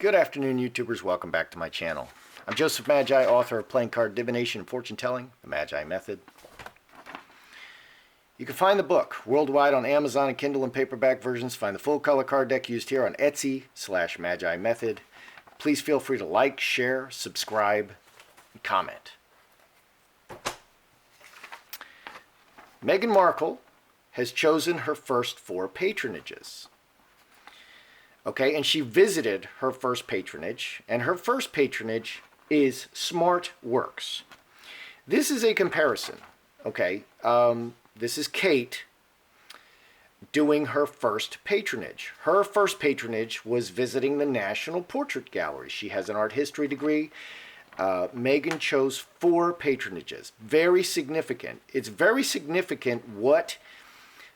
Good afternoon, YouTubers. Welcome back to my channel. I'm Joseph Magi, author of Playing Card Divination and Fortune Telling, The Magi Method. You can find the book worldwide on Amazon and Kindle and paperback versions. Find the full color card deck used here on Etsy/Magi Method. Please feel free to like, share, subscribe, and comment. Meghan Markle has chosen her first 4 patronages. Okay, and she visited her first patronage, and her first patronage is Smart Works. This is a comparison, okay? This is Kate doing her first patronage. Her first patronage was visiting the National Portrait Gallery. She has an art history degree. Meghan chose 4 patronages. Very significant. It's very significant what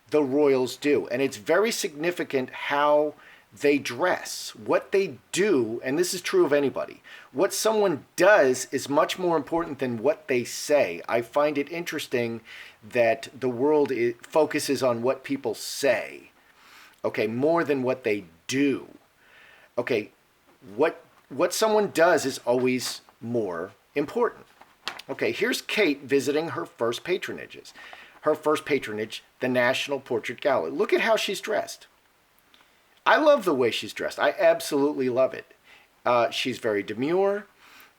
the royals do, and it's very significant how they dress, what they do, and this is true of anybody. What someone does is much more important than what they say. I find it interesting that the world focuses on what people say, okay, more than what they do. Okay, what someone does is always more important. Okay, here's Kate visiting her first patronages. Her first patronage, the National Portrait Gallery. Look at how she's dressed. I love the way she's dressed. I absolutely love it. She's very demure.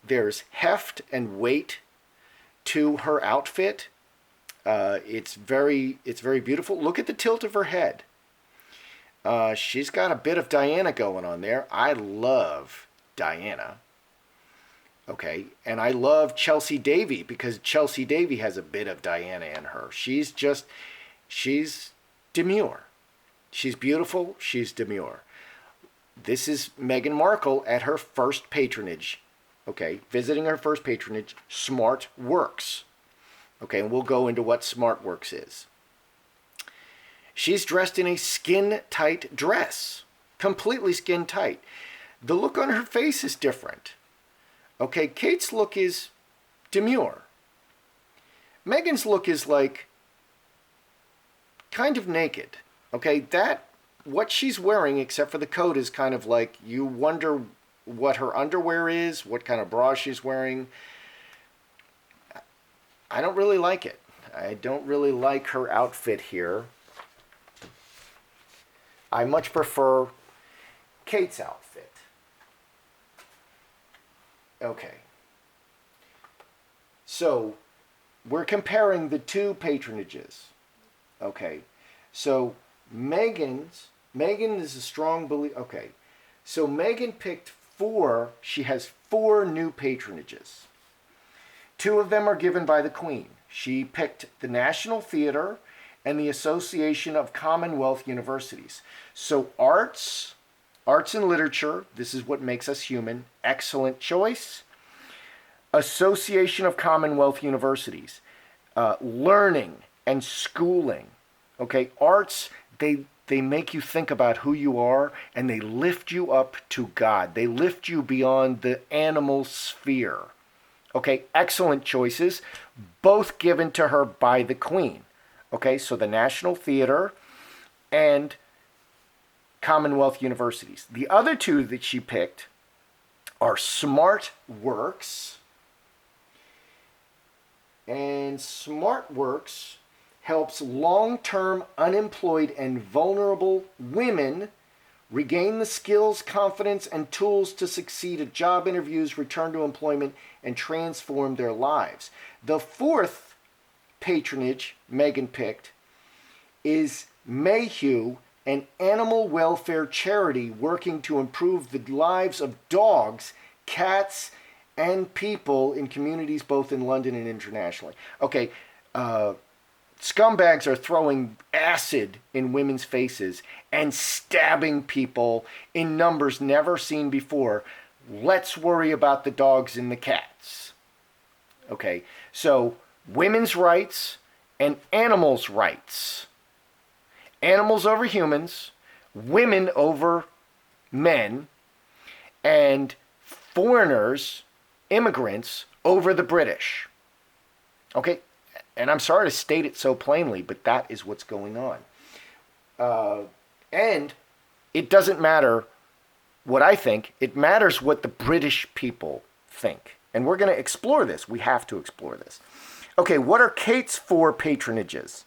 There's heft and weight to her outfit. It's very beautiful. Look at the tilt of her head. She's got a bit of Diana going on there. I love Diana. Okay, and I love Chelsea Davy because Chelsea Davy has a bit of Diana in her. She's demure. She's beautiful, she's demure. This is Meghan Markle at her first patronage. Okay, visiting her first patronage, Smart Works. Okay, and we'll go into what Smart Works is. She's dressed in a skin-tight dress. Completely skin-tight. The look on her face is different. Okay, Kate's look is demure. Meghan's look is like kind of naked. Okay, what she's wearing, except for the coat, is kind of like, you wonder what her underwear is, what kind of bra she's wearing. I don't really like it. I don't really like her outfit here. I much prefer Kate's outfit. Okay. So, we're comparing the 2 patronages. Okay. So, Meghan is a strong believer. Okay, so Meghan picked 4. She has 4 new patronages. 2 of them are given by the Queen. She picked the National Theatre and the Association of Commonwealth Universities. So arts and literature, this is what makes us human. Excellent choice. Association of Commonwealth Universities. Learning and schooling. Okay, arts, they make you think about who you are, and they lift you up to God. They lift you beyond the animal sphere. Okay, excellent choices, both given to her by the Queen. Okay, so the National Theatre and Commonwealth Universities. The other 2 that she picked are Smart Works, and Smart Works helps long-term unemployed and vulnerable women regain the skills, confidence, and tools to succeed at job interviews, return to employment, and transform their lives. The 4th patronage Meghan picked is Mayhew, an animal welfare charity working to improve the lives of dogs, cats, and people in communities both in London and internationally. Okay, scumbags are throwing acid in women's faces and stabbing people in numbers never seen before. Let's worry about the dogs and the cats. Okay, so women's rights and animals' rights. Animals over humans, women over men, and foreigners, immigrants, over the British. Okay, and I'm sorry to state it so plainly, but that is what's going on. And it doesn't matter what I think. It matters what the British people think. And we're going to explore this. We have to explore this. Okay, what are Kate's 4 patronages?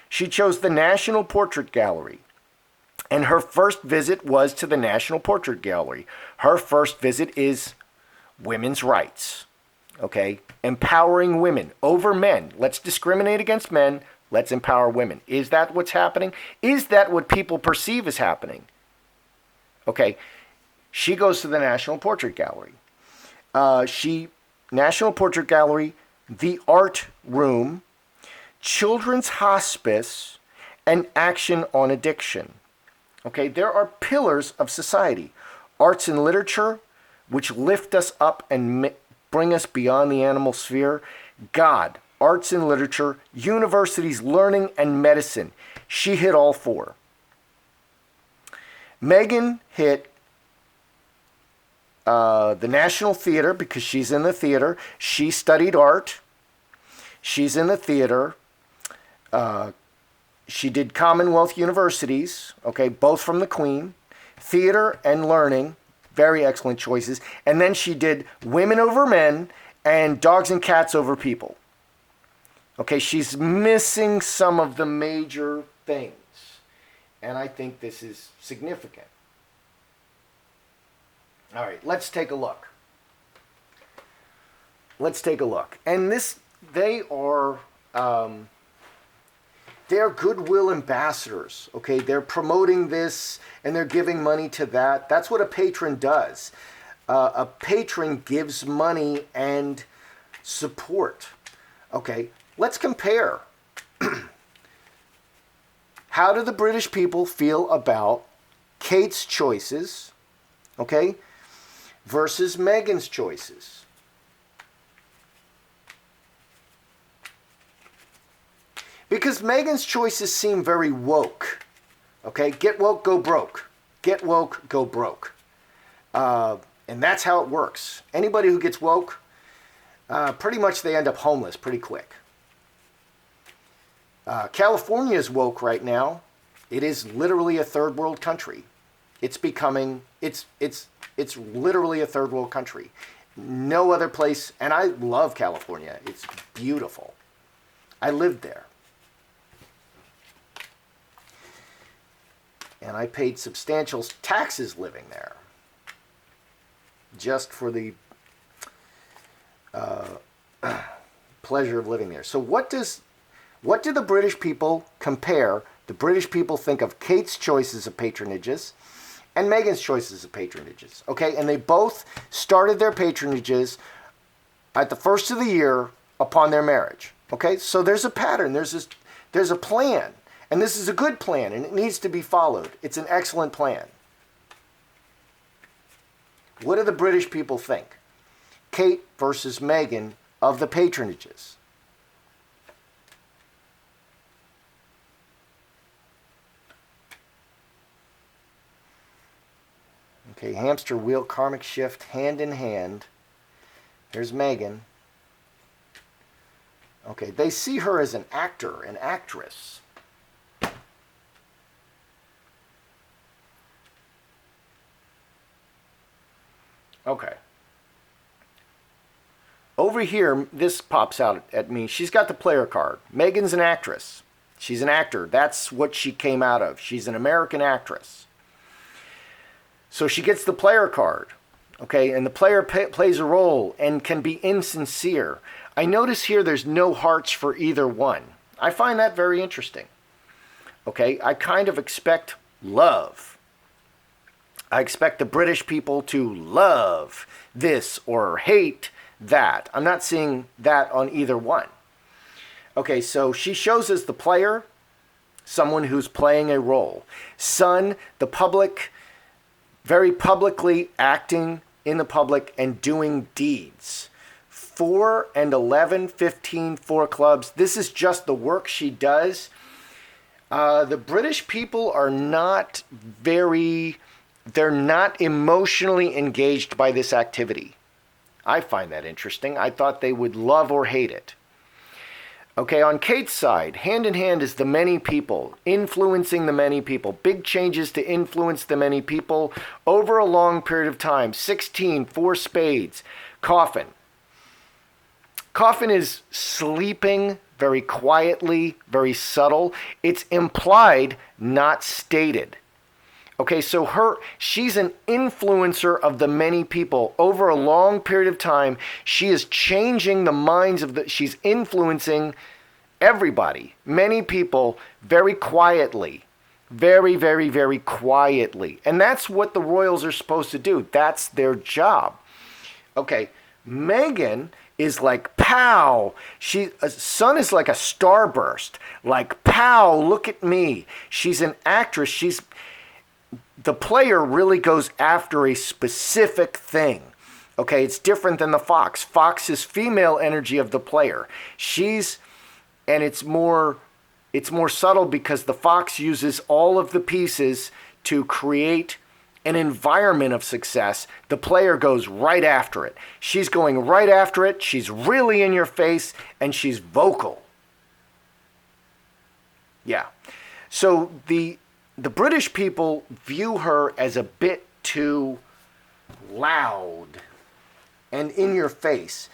She chose the National Portrait Gallery. And her first visit was to the National Portrait Gallery. Her first visit is women's rights. Okay? Empowering women over men. Let's discriminate against men. Let's empower women. Is that what's happening? Is that what people perceive as happening? Okay. She goes to the National Portrait Gallery. National Portrait Gallery, the Art Room, Children's Hospice, and Action on Addiction. Okay, there are pillars of society. Arts and literature, which lift us up and bring us beyond the animal sphere. God, arts and literature, universities, learning, and medicine. She hit all 4. Meghan hit the National Theater because she's in the theater. She studied art. She's in the theater. She did Commonwealth universities, okay, both from the Queen. Theater and learning, very excellent choices. And then she did Women Over Men and Dogs and Cats Over People. Okay, she's missing some of the major things. And I think this is significant. All right, let's take a look. Let's take a look. And they are goodwill ambassadors, okay? They're promoting this and they're giving money to that. That's what a patron does. A patron gives money and support. Okay, let's compare. How do the British people feel about Kate's choices, okay, versus Meghan's choices? Because Meghan's choices seem very woke. Okay, get woke, go broke. Get woke, go broke. And that's how it works. Anybody who gets woke, pretty much they end up homeless pretty quick. California is woke right now. It is literally a third world country. It's becoming, it's literally a third world country. No other place, and I love California. It's beautiful. I lived there. And I paid substantial taxes living there. Just for the pleasure of living there. So what do the British people compare? The British people think of Kate's choices of patronages and Meghan's choices of patronages. Okay, and they both started their patronages at the first of the year upon their marriage. Okay, so there's a pattern. There's a plan. And this is a good plan, and it needs to be followed. It's an excellent plan. What do the British people think? Kate versus Meghan of the patronages. Okay, hamster wheel, karmic shift, hand in hand. Here's Meghan. Okay, they see her as an actor, an actress. Okay. Over here, this pops out at me. She's got the player card. Meghan's an actress. She's an actor. That's what she came out of. She's an American actress. So she gets the player card. Okay, and the player plays a role and can be insincere. I notice here there's no hearts for either one. I find that very interesting. Okay, I kind of expect love. I expect the British people to love this or hate that. I'm not seeing that on either one. Okay, so she shows as the player, someone who's playing a role. Son, the public, very publicly acting in the public and doing deeds. 4 and 11, 15, 4 clubs. This is just the work she does. The British people are not they're not emotionally engaged by this activity. I find that interesting. I thought they would love or hate it. Okay, on Kate's side, hand in hand is the many people, influencing the many people. Big changes to influence the many people over a long period of time. 16, 4 spades. Coffin. Coffin is sleeping very quietly, very subtle. It's implied, not stated. Okay, so she's an influencer of the many people. Over a long period of time, she is changing the minds she's influencing everybody, many people, very quietly. Very, very, very quietly. And that's what the royals are supposed to do. That's their job. Okay, Meghan is like, pow. Sun is like a starburst. Like, pow, look at me. She's an actress. The player really goes after a specific thing. Okay, it's different than the fox. Fox is female energy of the player. And it's more subtle because the fox uses all of the pieces to create an environment of success. The player goes right after it. She's going right after it. She's really in your face and she's vocal. Yeah. So the British people view her as a bit too loud and in your face.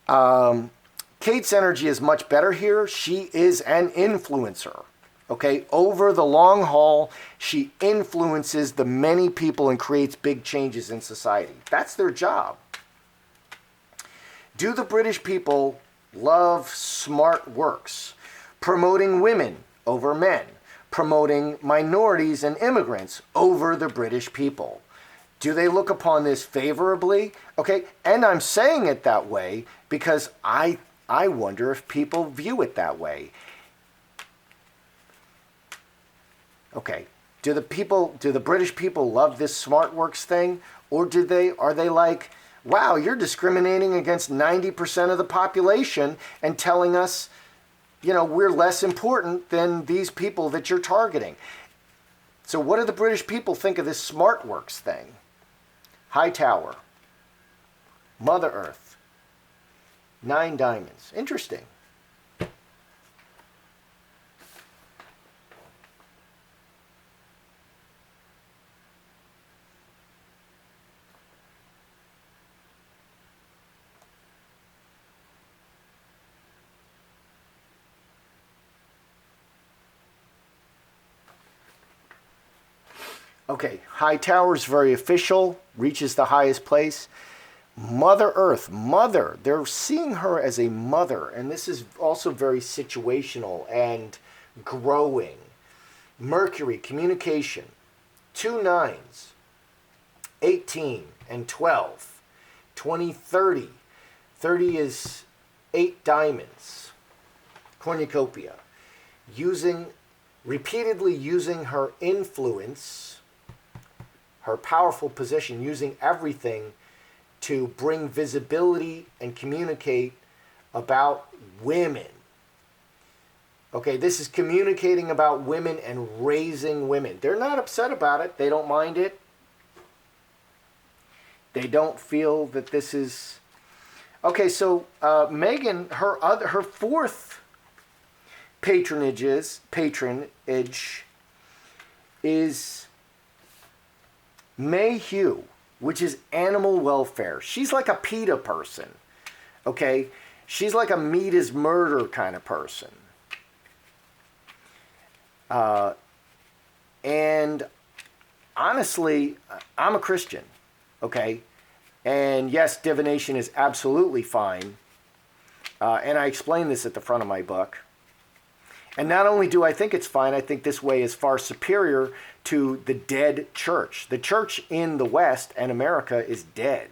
Kate's energy is much better here. She is an influencer. Okay, over the long haul, she influences the many people and creates big changes in society. That's their job. Do the British people love smart works? Promoting women over men. Promoting minorities and immigrants over the British people. Do they look upon this favorably? Okay, and I'm saying it that way because I wonder if people view it that way. Okay, do the British people love this smart works thing? Or are they like, wow, you're discriminating against 90% of the population and telling us, we're less important than these people that you're targeting. So what do the British people think of this smart works thing? High Tower. Mother Earth. 9 diamonds. Interesting. Okay, High Tower is very official, reaches the highest place. Mother Earth, mother. They're seeing her as a mother, and this is also very situational and growing. Mercury, communication. 2 9s. 18 and 12. 20, 30. 30 is 8 diamonds. Cornucopia. Repeatedly using her influence, her powerful position, using everything to bring visibility and communicate about women. Okay, this is communicating about women and raising women. They're not upset about it. They don't mind it. They don't feel that this is... Okay, so Meghan, her fourth patronage is Mayhew, which is animal welfare. She's like a PETA person, okay? She's like a meat is murder kind of person. And honestly, I'm a Christian, okay? And yes, divination is absolutely fine. And I explain this at the front of my book. And not only do I think it's fine, I think this way is far superior to the dead church. The church in the West and America is dead.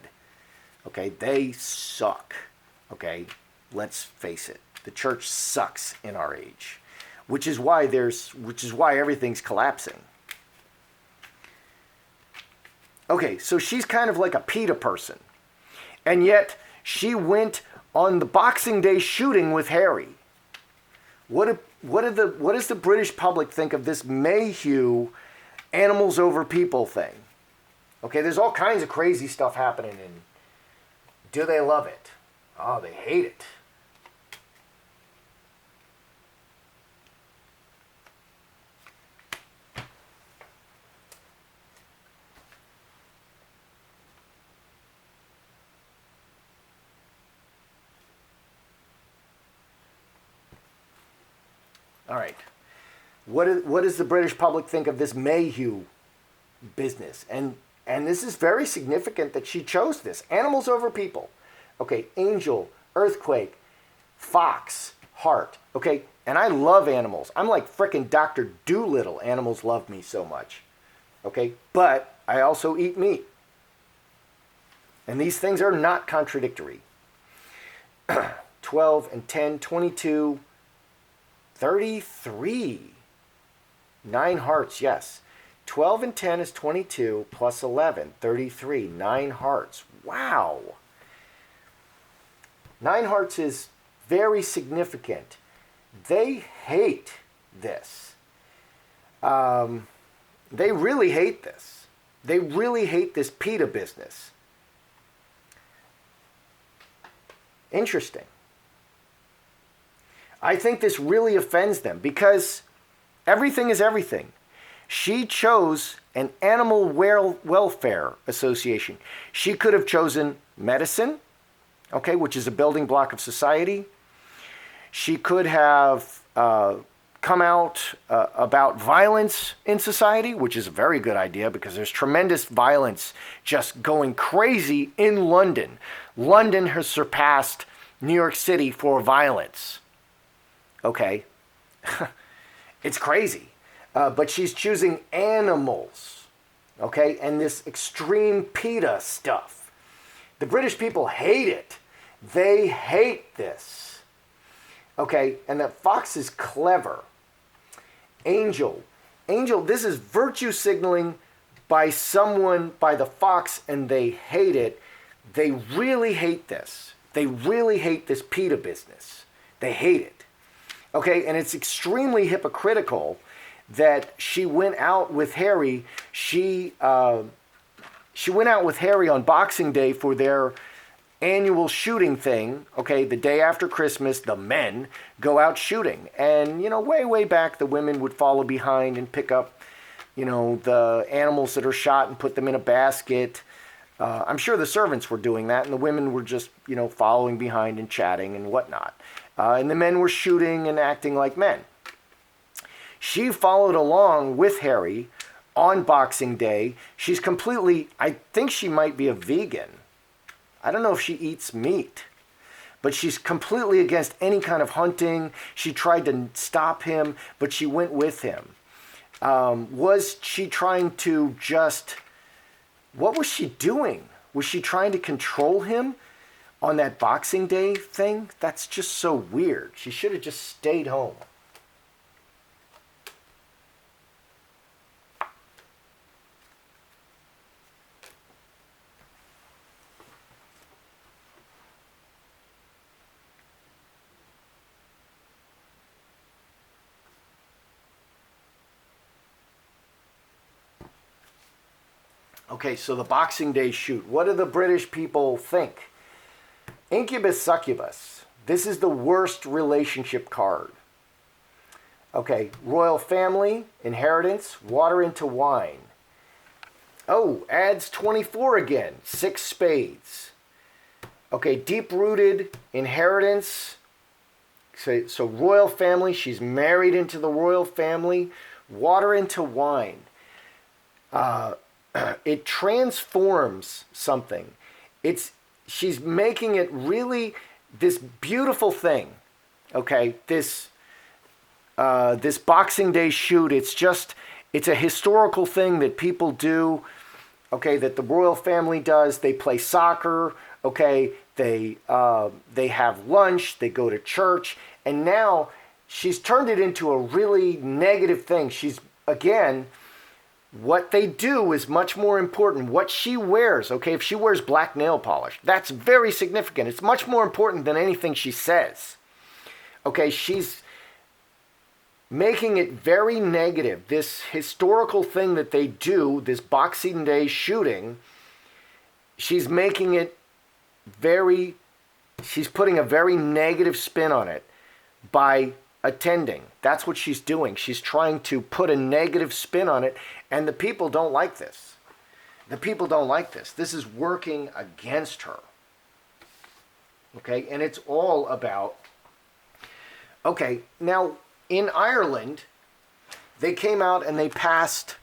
Okay, they suck. Okay, let's face it. The church sucks in our age, which is why everything's collapsing. Okay, so she's kind of like a PETA person. And yet she went on the Boxing Day shooting with Harry. What does the British public think of this Mayhew animals over people thing? Okay, there's all kinds of crazy stuff happening, and do they love it? Oh, they hate it. All right. What does the British public think of this Mayhew business? And this is very significant that she chose this. Animals over people. Okay, angel, earthquake, fox, heart. Okay, and I love animals. I'm like frickin' Dr. Doolittle. Animals love me so much. Okay, but I also eat meat. And these things are not contradictory. 12 and 10, 22, 33. 9 hearts, yes. 12 and 10 is 22 plus 11, 33. 9 hearts. Wow. 9 hearts is very significant. They hate this. They really hate this. They really hate this PETA business. Interesting. I think this really offends them because everything is everything. She chose an animal welfare association. She could have chosen medicine, okay, which is a building block of society. She could have come out about violence in society, which is a very good idea because there's tremendous violence just going crazy in London. London has surpassed New York City for violence. Okay. It's crazy. But she's choosing animals. Okay. And this extreme PETA stuff. The British people hate it. They hate this. Okay. And that fox is clever. Angel. Angel, this is virtue signaling by someone, by the fox, and they hate it. They really hate this. They really hate this PETA business. They hate it. Okay, and it's extremely hypocritical that she went out with Harry. She went out with Harry on Boxing Day for their annual shooting thing. Okay, the day after Christmas, the men go out shooting. And, way back, the women would follow behind and pick up, the animals that are shot and put them in a basket. I'm sure the servants were doing that, and the women were just, following behind and chatting and whatnot. And the men were shooting and acting like men. She followed along with Harry on Boxing Day. She's completely, I think she might be a vegan. I don't know if she eats meat, but she's completely against any kind of hunting. She tried to stop him, but she went with him. Was she trying to what was she doing? Was she trying to control him on that Boxing Day thing? That's just so weird. She should have just stayed home. Okay, so the Boxing Day shoot. What do the British people think? Incubus succubus. This is the worst relationship card. Okay, royal family, inheritance, water into wine. Oh, adds 24 again. 6 spades. Okay, deep-rooted inheritance. So royal family, she's married into the royal family. Water into wine. It transforms something. She's making it really this beautiful thing. Okay, this Boxing Day shoot. It's a historical thing that people do. Okay, that the royal family does. They play soccer. Okay, they have lunch. They go to church, and now she's turned it into a really negative thing. What they do is much more important. What she wears, okay, if she wears black nail polish, that's very significant. It's much more important than anything she says. Okay, she's making it very negative. This historical thing that they do, this Boxing Day shooting, she's making it she's putting a very negative spin on it by attending. That's what she's doing. She's trying to put a negative spin on it, and the people don't like this. The people don't like this. This is working against her. Okay, and it's all about... Okay, now, in Ireland, they came out and they passed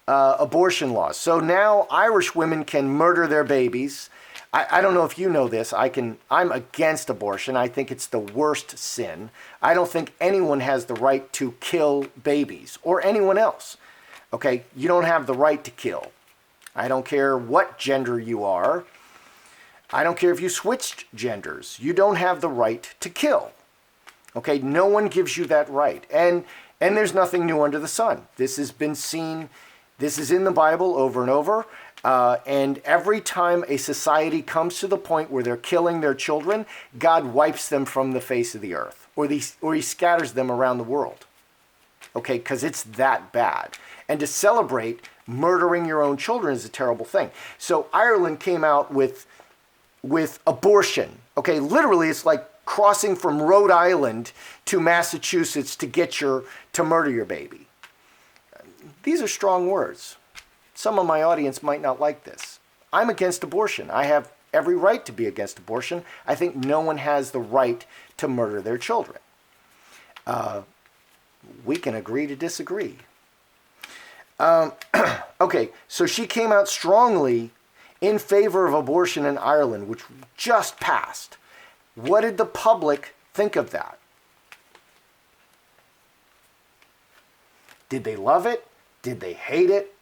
abortion laws. So now Irish women can murder their babies. I don't know if you know this. I'm against abortion. I think it's the worst sin. I don't think anyone has the right to kill babies or anyone else. Okay, you don't have the right to kill. I don't care what gender you are. I don't care if you switched genders. You don't have the right to kill. Okay, no one gives you that right. And there's nothing new under the sun. This has been seen, this is in the Bible over and over. And every time a society comes to the point where they're killing their children, God wipes them from the face of the earth. Or he scatters them around the world. Okay, because it's that bad. And to celebrate murdering your own children is a terrible thing. So Ireland came out with abortion. Okay, literally it's like crossing from Rhode Island to Massachusetts to murder your baby. These are strong words. Some of my audience might not like this. I'm against abortion. I have every right to be against abortion. I think no one has the right to murder their children. We can agree to disagree. Okay, so she came out strongly in favor of abortion in Ireland, which just passed. What did the public think of that? Did they love it? Did they hate it?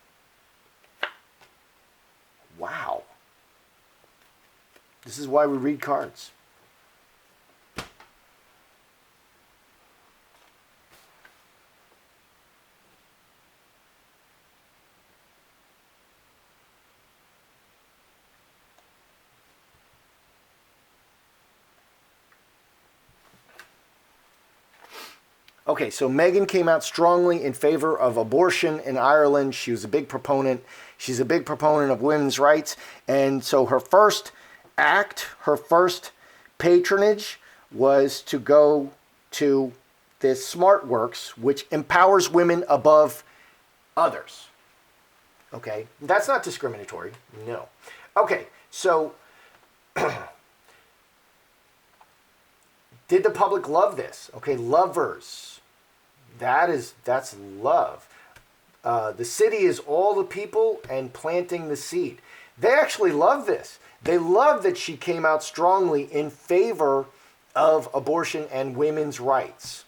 Wow. This is why we read cards. Okay, so Meghan came out strongly in favor of abortion in Ireland. She was a big proponent. She's a big proponent of women's rights. And so her first act, her first patronage was to go to this SmartWorks, which empowers women above others. Okay, that's not discriminatory. No. Okay, so did the public love this? Okay, lovers. That's love. The city is all the people and planting the seed. They actually love this. They love that she came out strongly in favor of abortion and women's rights.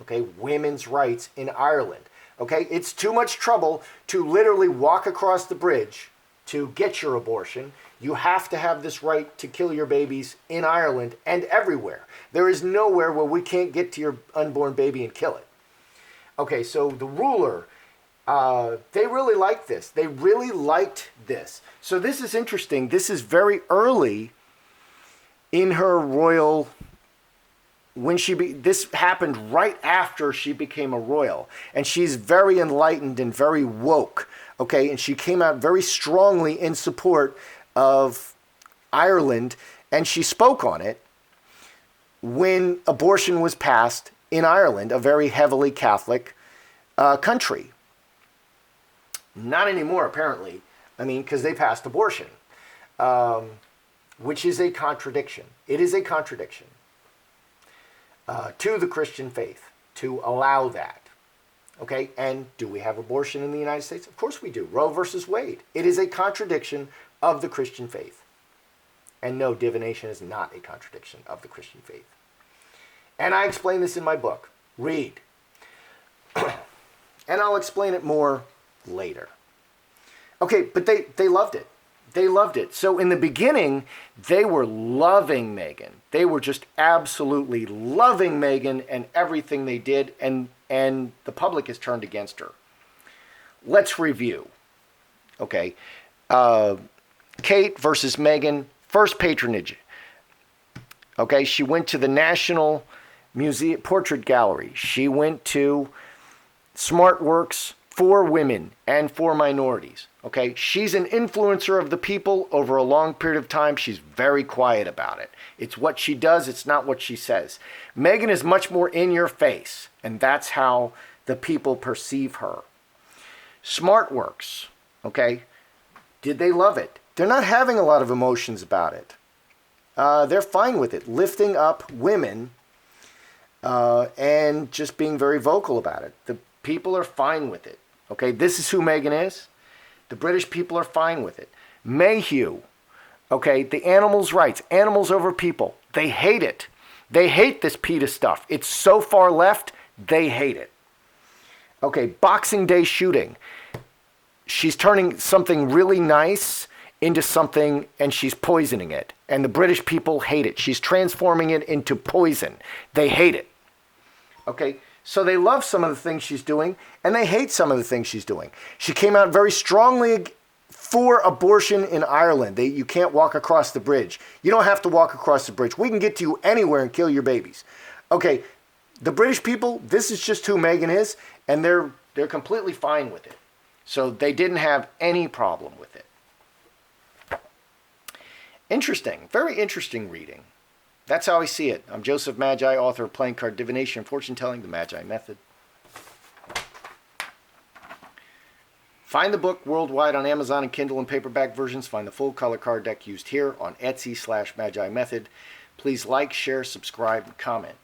Okay, women's rights in Ireland. Okay, it's too much trouble to literally walk across the bridge to get your abortion. You have to have this right to kill your babies in Ireland and everywhere. There is nowhere where we can't get to your unborn baby and kill it. Okay, so the ruler, they really liked this. They really liked this. So this is interesting. This is very early in her royal, this happened right after she became a royal. And she's very enlightened and very woke. Okay, and she came out very strongly in support of Ireland, and she spoke on it when abortion was passed in Ireland, a very heavily Catholic country. Not anymore, apparently. I mean, because they passed abortion, which is a contradiction. It is a contradiction to the Christian faith to allow that. Okay, and do we have abortion in the United States? Of course we do. Roe versus Wade. It is a contradiction of the Christian faith. And no, divination is not a contradiction of the Christian faith. And I explain this in my book. Read. And I'll explain it more later. Okay, but they loved it. They loved it. So in the beginning, they were loving Meghan. They were just absolutely loving Meghan and everything they did, and the public has turned against her. Let's review. Okay. Kate versus Meghan, first patronage. Okay, she went to the National Museum Portrait Gallery. She went to SmartWorks for women and for minorities. Okay, she's an influencer of the people over a long period of time. She's very quiet about it. It's what she does, it's not what she says. Meghan is much more in your face, and that's how the people perceive her. SmartWorks, okay, did they love it? They're not having a lot of emotions about it. They're fine with it, lifting up women and just being very vocal about it. The people are fine with it. Okay, this is who Meghan is. The British people are fine with it. Mayhew, okay, the animals' rights, animals over people, they hate it. They hate this PETA stuff. It's so far left, they hate it. Okay, Boxing Day shooting. She's turning something really nice into something, and she's poisoning it. And the British people hate it. She's transforming it into poison. They hate it. Okay, so they love some of the things she's doing, and they hate some of the things she's doing. She came out very strongly for abortion in Ireland. You can't walk across the bridge. You don't have to walk across the bridge. We can get to you anywhere and kill your babies. Okay, the British people, this is just who Meghan is, and they're completely fine with it. So they didn't have any problem with it. Interesting, very interesting reading. That's how I see it. I'm Joseph Magi, author of Playing Card Divination and Fortune Telling, The Magi Method. Find the book worldwide on Amazon and Kindle and paperback versions. Find the full color card deck used here on Etsy/Magi Method. Please like, share, subscribe, and comment.